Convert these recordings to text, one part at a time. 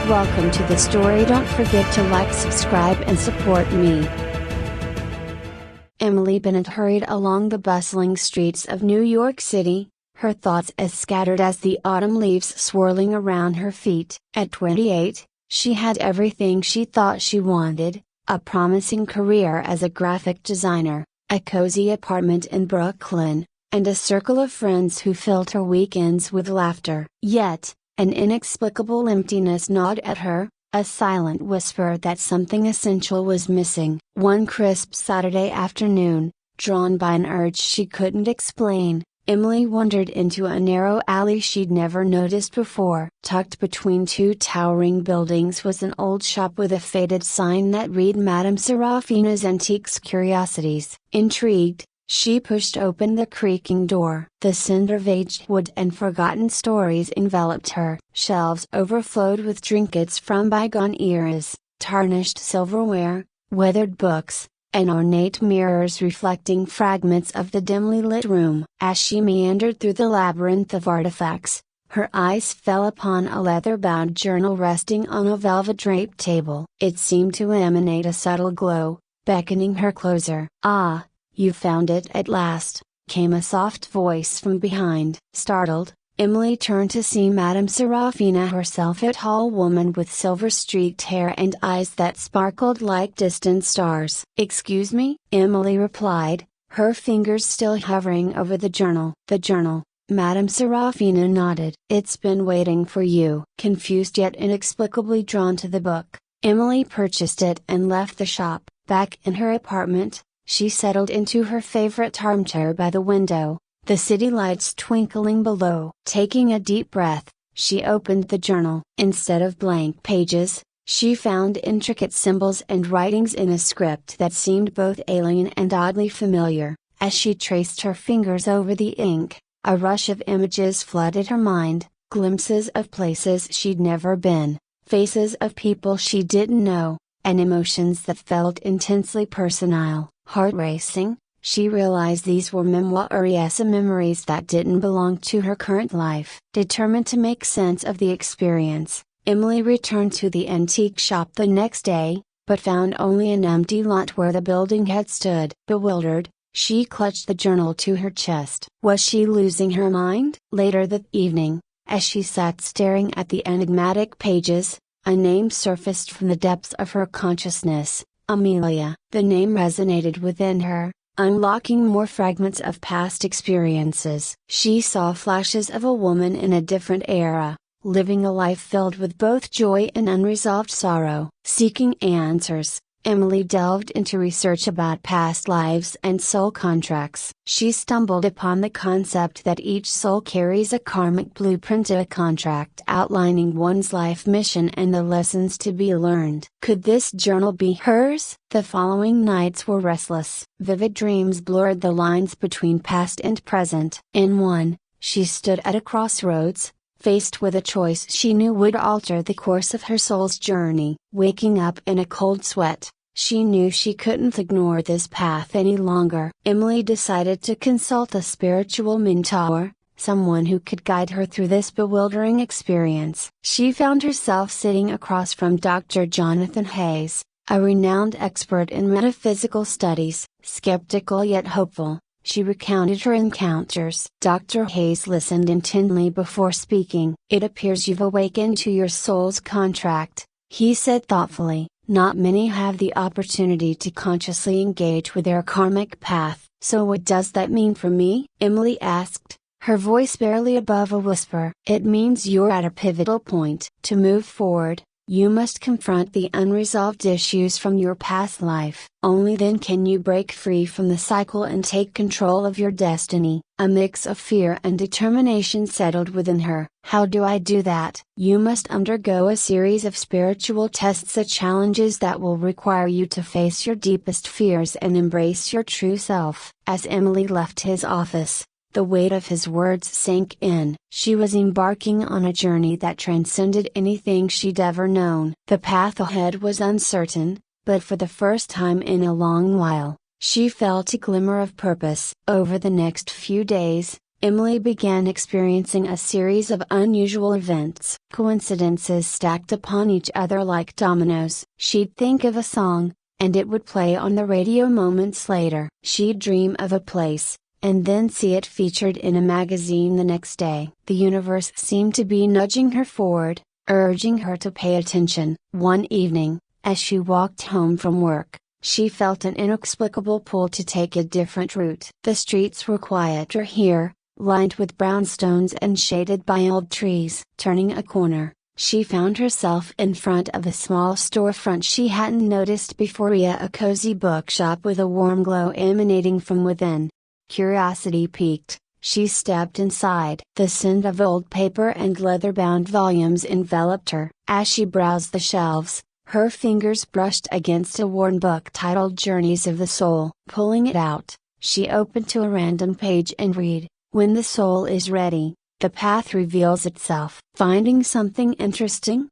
Welcome to the story. Don't forget to like, subscribe and support me. Emily Bennett hurried along the bustling streets of New York City, her thoughts as scattered as the autumn leaves swirling around her feet. At 28, she had everything she thought she wanted: a promising career as a graphic designer, a cozy apartment in Brooklyn, and a circle of friends who filled her weekends with laughter. Yet, an inexplicable emptiness gnawed at her, a silent whisper that something essential was missing. One crisp Saturday afternoon, drawn by an urge she couldn't explain, Emily wandered into a narrow alley she'd never noticed before. Tucked between two towering buildings was an old shop with a faded sign that read Madame Serafina's Antiques Curiosities. Intrigued, she pushed open the creaking door. The scent of aged wood and forgotten stories enveloped her. Shelves overflowed with trinkets from bygone eras, tarnished silverware, weathered books, and ornate mirrors reflecting fragments of the dimly lit room. As she meandered through the labyrinth of artifacts, her eyes fell upon a leather-bound journal resting on a velvet-draped table. It seemed to emanate a subtle glow, beckoning her closer. "Ah, you found it at last," came a soft voice from behind. Startled, Emily turned to see Madame Serafina herself, a tall woman with silver-streaked hair and eyes that sparkled like distant stars. "Excuse me?" Emily replied, her fingers still hovering over the journal. "The journal," Madame Serafina nodded. "It's been waiting for you." Confused yet inexplicably drawn to the book, Emily purchased it and left the shop. Back in her apartment, she settled into her favorite armchair by the window, the city lights twinkling below. Taking a deep breath, she opened the journal. Instead of blank pages, she found intricate symbols and writings in a script that seemed both alien and oddly familiar. As she traced her fingers over the ink, a rush of images flooded her mind, glimpses of places she'd never been, faces of people she didn't know, and emotions that felt intensely personal. Heart racing, she realized these were memories, memories that didn't belong to her current life. Determined to make sense of the experience, Emily returned to the antique shop the next day, but found only an empty lot where the building had stood. Bewildered, she clutched the journal to her chest. Was she losing her mind? Later that evening, as she sat staring at the enigmatic pages, a name surfaced from the depths of her consciousness: Amelia. The name resonated within her, unlocking more fragments of past experiences. She saw flashes of a woman in a different era, living a life filled with both joy and unresolved sorrow. Seeking answers, Emily delved into research about past lives and soul contracts. She stumbled upon the concept that each soul carries a karmic blueprint, a contract outlining one's life mission and the lessons to be learned. Could this journal be hers? The following nights were restless. Vivid dreams blurred the lines between past and present. In one, she stood at a crossroads, faced with a choice she knew would alter the course of her soul's journey. Waking up in a cold sweat, she knew she couldn't ignore this path any longer. Emily decided to consult a spiritual mentor, someone who could guide her through this bewildering experience. She found herself sitting across from Dr. Jonathan Hayes, a renowned expert in metaphysical studies. Skeptical yet hopeful, she recounted her encounters. Dr. Hayes listened intently before speaking. "It appears you've awakened to your soul's contract," he said thoughtfully. "Not many have the opportunity to consciously engage with their karmic path." "So what does that mean for me?" Emily asked, her voice barely above a whisper. "It means you're at a pivotal point. To move forward, you must confront the unresolved issues from your past life. Only then can you break free from the cycle and take control of your destiny." A mix of fear and determination settled within her. "How do I do that?" "You must undergo a series of spiritual tests, challenges that will require you to face your deepest fears and embrace your true self." As Emily left his office, the weight of his words sank in. She was embarking on a journey that transcended anything she'd ever known. The path ahead was uncertain, but for the first time in a long while, she felt a glimmer of purpose. Over the next few days, Emily began experiencing a series of unusual events. Coincidences stacked upon each other like dominoes. She'd think of a song, and it would play on the radio moments later. She'd dream of a place, and then see it featured in a magazine the next day. The universe seemed to be nudging her forward, urging her to pay attention. One evening, as she walked home from work, she felt an inexplicable pull to take a different route. The streets were quieter here, lined with brownstones and shaded by old trees. Turning a corner, she found herself in front of a small storefront she hadn't noticed before, a cozy bookshop with a warm glow emanating from within. Curiosity piqued, she stepped inside. The scent of old paper and leather-bound volumes enveloped her. As she browsed the shelves, her fingers brushed against a worn book titled Journeys of the Soul. Pulling it out, she opened to a random page and read, "When the soul is ready, the path reveals itself." Finding something interesting?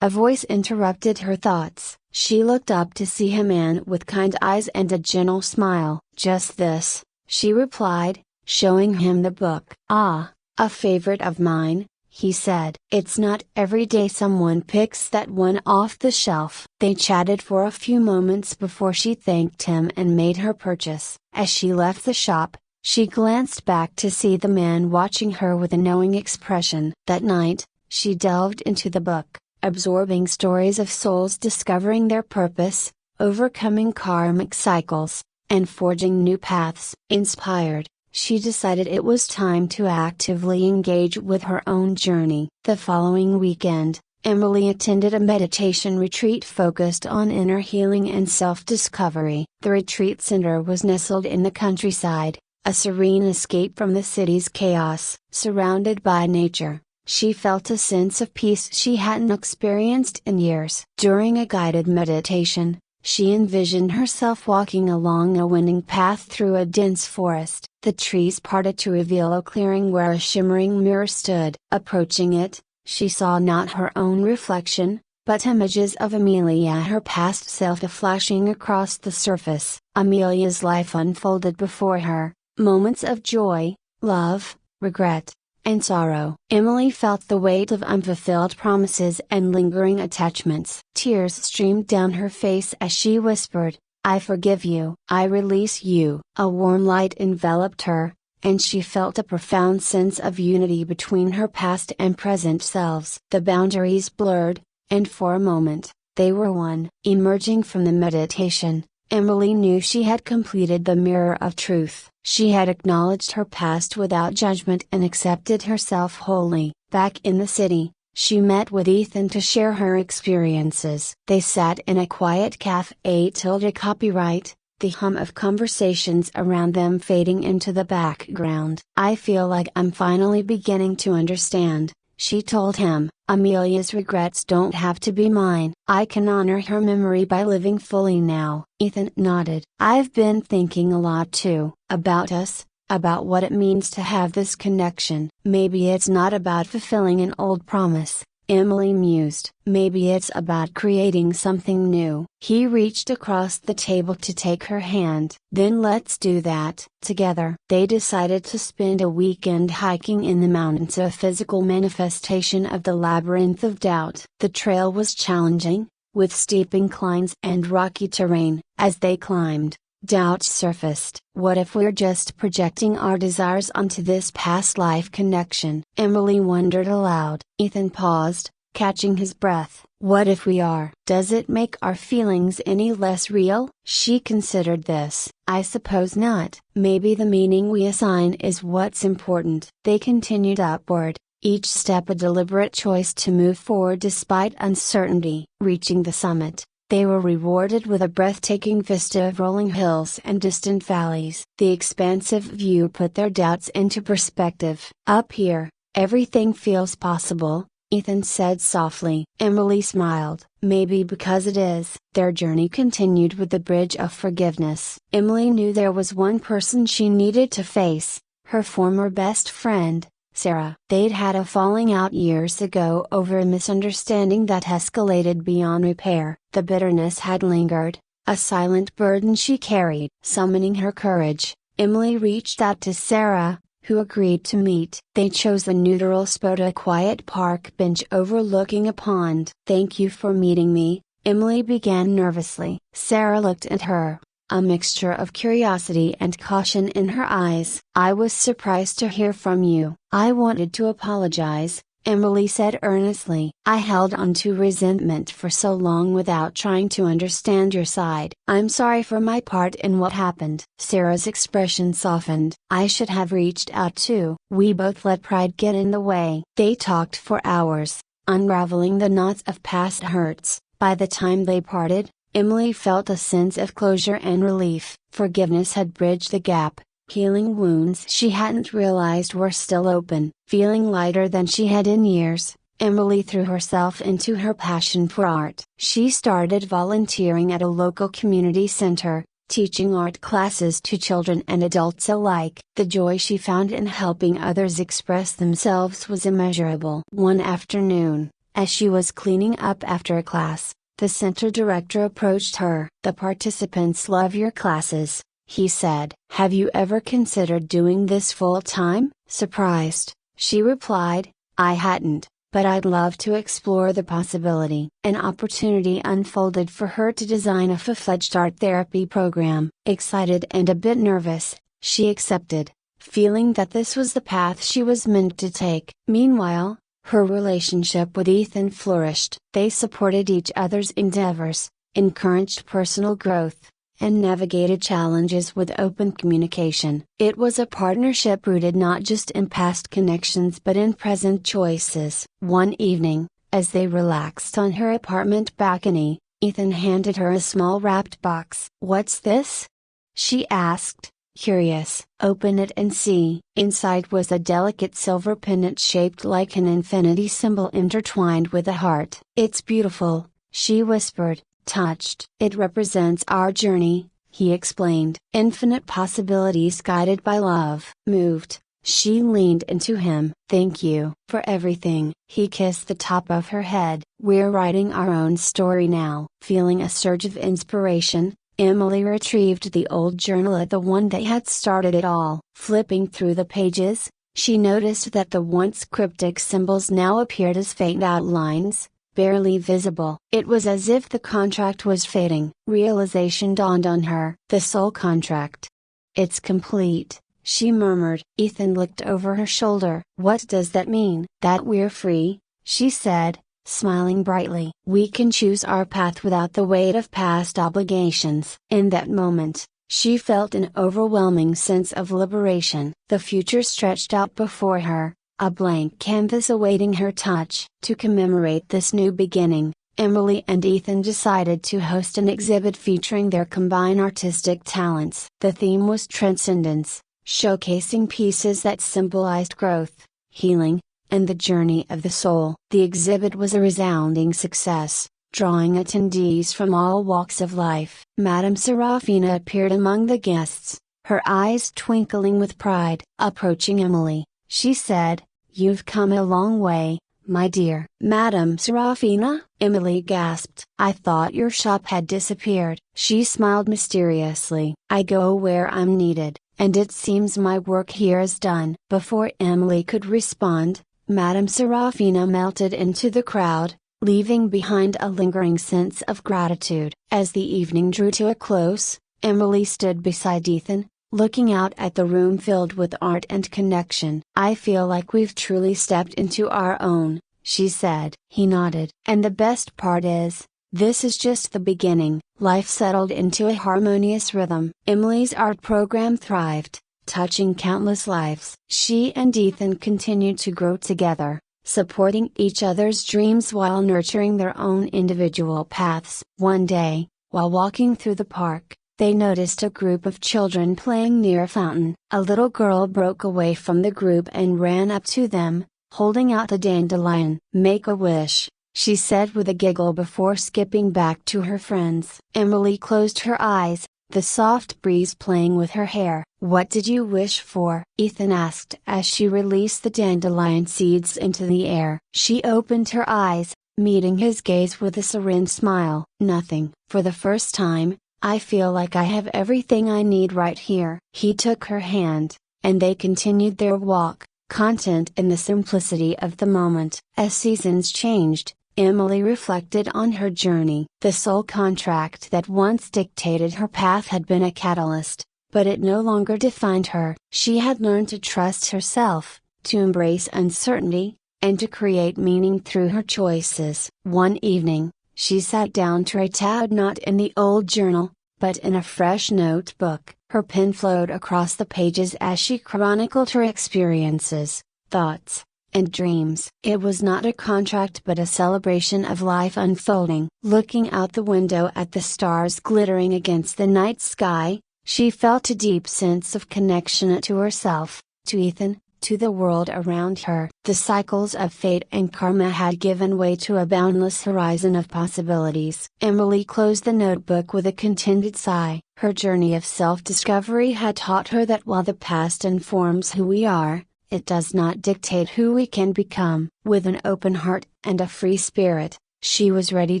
A voice interrupted her thoughts. She looked up to see a man with kind eyes and a gentle smile. "Just this," she replied, showing him the book. "Ah, a favorite of mine," he said. "It's not every day someone picks that one off the shelf." They chatted for a few moments before she thanked him and made her purchase. As she left the shop, she glanced back to see the man watching her with a knowing expression. That night, she delved into the book, absorbing stories of souls discovering their purpose, overcoming karmic cycles, and forging new paths. Inspired, she decided it was time to actively engage with her own journey. The following weekend, Emily attended a meditation retreat focused on inner healing and self-discovery. The retreat center was nestled in the countryside, a serene escape from the city's chaos. Surrounded by nature, she felt a sense of peace she hadn't experienced in years. During a guided meditation, she envisioned herself walking along a winding path through a dense forest. The trees parted to reveal a clearing where a shimmering mirror stood. Approaching it, she saw not her own reflection, but images of Amelia, her past self, flashing across the surface. Amelia's life unfolded before her, moments of joy, love, regret, and sorrow. Emily felt the weight of unfulfilled promises and lingering attachments. Tears streamed down her face as she whispered, "I forgive you. I release you." A warm light enveloped her, and she felt a profound sense of unity between her past and present selves. The boundaries blurred, and for a moment, they were one. Emerging from the meditation, Emily knew she had completed the mirror of truth. She had acknowledged her past without judgment and accepted herself wholly. Back in the city, she met with Ethan to share her experiences. They sat in a quiet cafe till copyright, the hum of conversations around them fading into the background. "I feel like I'm finally beginning to understand," she told him. "Amelia's regrets don't have to be mine. I can honor her memory by living fully now." Ethan nodded. "I've been thinking a lot too, about us, about what it means to have this connection." "Maybe it's not about fulfilling an old promise," Emily mused. "Maybe it's about creating something new." He reached across the table to take her hand. "Then let's do that together." They decided to spend a weekend hiking in the mountains, a physical manifestation of the labyrinth of doubt. The trail was challenging, with steep inclines and rocky terrain. As they climbed, doubt surfaced. What if we're just projecting our desires onto this past life connection? Emily wondered aloud. Ethan paused, catching his breath. What if we are? Does it make our feelings any less real? She considered this. I suppose not. Maybe the meaning we assign is what's important. They continued upward, each step a deliberate choice to move forward despite uncertainty. Reaching the summit, they were rewarded with a breathtaking vista of rolling hills and distant valleys. The expansive view put their doubts into perspective. "Up here, everything feels possible," Ethan said softly. Emily smiled. "Maybe because it is." Their journey continued with the bridge of forgiveness. Emily knew there was one person she needed to face, her former best friend, Sarah. They'd had a falling out years ago over a misunderstanding that escalated beyond repair. The bitterness had lingered, a silent burden she carried. Summoning her courage, Emily reached out to Sarah, who agreed to meet. They chose the neutral spot, a quiet park bench overlooking a pond. "Thank you for meeting me," Emily began nervously. Sarah looked at her, a mixture of curiosity and caution in her eyes. "I was surprised to hear from you." "I wanted to apologize," Emily said earnestly. "I held on to resentment for so long without trying to understand your side. I'm sorry for my part in what happened." Sarah's expression softened. "I should have reached out too." "We both let pride get in the way." They talked for hours, unraveling the knots of past hurts. By the time they parted, Emily felt a sense of closure and relief. Forgiveness had bridged the gap, healing wounds she hadn't realized were still open. Feeling lighter than she had in years, Emily threw herself into her passion for art. She started volunteering at a local community center, teaching art classes to children and adults alike. The joy she found in helping others express themselves was immeasurable. One afternoon, as she was cleaning up after a class, the center director approached her. "The participants love your classes," he said. "Have you ever considered doing this full time?" Surprised, she replied, "I hadn't, but I'd love to explore the possibility." An opportunity unfolded for her to design a full-fledged art therapy program. Excited and a bit nervous, she accepted, feeling that this was the path she was meant to take. Meanwhile, her relationship with Ethan flourished. They supported each other's endeavors, encouraged personal growth, and navigated challenges with open communication. It was a partnership rooted not just in past connections but in present choices. One evening, as they relaxed on her apartment balcony, Ethan handed her a small wrapped box. "What's this?" she asked, curious. "Open it and see." Inside was a delicate silver pendant shaped like an infinity symbol intertwined with a heart. "It's beautiful," she whispered, touched. "It represents our journey," he explained. "Infinite possibilities guided by love." Moved, she leaned into him. "Thank you for everything." He kissed the top of her head. "We're writing our own story now." Feeling a surge of inspiration, Emily retrieved the old journal, the one that had started it all. Flipping through the pages, she noticed that the once cryptic symbols now appeared as faint outlines, barely visible. It was as if the contract was fading. Realization dawned on her. The soul contract. "It's complete," she murmured. Ethan looked over her shoulder. "What does that mean?" "That we're free," she said, smiling brightly. "We can choose our path without the weight of past obligations." In that moment, she felt an overwhelming sense of liberation. The future stretched out before her, a blank canvas awaiting her touch. To commemorate this new beginning, Emily and Ethan decided to host an exhibit featuring their combined artistic talents. The theme was transcendence, showcasing pieces that symbolized growth, healing, and the journey of the soul. The exhibit was a resounding success, drawing attendees from all walks of life. Madame Serafina appeared among the guests, her eyes twinkling with pride. Approaching Emily, she said, "You've come a long way, my dear." "Madame Serafina?" Emily gasped. "I thought your shop had disappeared." She smiled mysteriously. "I go where I'm needed, and it seems my work here is done." Before Emily could respond, Madame Serafina melted into the crowd, leaving behind a lingering sense of gratitude. As the evening drew to a close, Emily stood beside Ethan, looking out at the room filled with art and connection. "I feel like we've truly stepped into our own," she said. He nodded. "And the best part is, this is just the beginning." Life settled into a harmonious rhythm. Emily's art program thrived, touching countless lives. She and Ethan continued to grow together, supporting each other's dreams while nurturing their own individual paths. One day, while walking through the park, they noticed a group of children playing near a fountain. A little girl broke away from the group and ran up to them, holding out a dandelion. "Make a wish," she said with a giggle before skipping back to her friends. Emily closed her eyes, the soft breeze playing with her hair. "What did you wish for?" Ethan asked as she released the dandelion seeds into the air. She opened her eyes, meeting his gaze with a serene smile. "Nothing." "For the first time, I feel like I have everything I need right here." He took her hand, and they continued their walk, content in the simplicity of the moment. As seasons changed, Emily reflected on her journey. The soul contract that once dictated her path had been a catalyst, but it no longer defined her. She had learned to trust herself, to embrace uncertainty, and to create meaning through her choices. One evening, she sat down to write out not in the old journal, but in a fresh notebook. Her pen flowed across the pages as she chronicled her experiences, thoughts, and dreams. It was not a contract but a celebration of life unfolding. Looking out the window at the stars glittering against the night sky, she felt a deep sense of connection to herself, to Ethan, to the world around her. The cycles of fate and karma had given way to a boundless horizon of possibilities. Emily closed the notebook with a contented sigh. Her journey of self-discovery had taught her that while the past informs who we are, it does not dictate who we can become. With an open heart and a free spirit, she was ready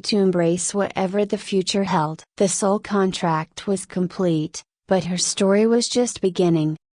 to embrace whatever the future held. The soul contract was complete, but her story was just beginning.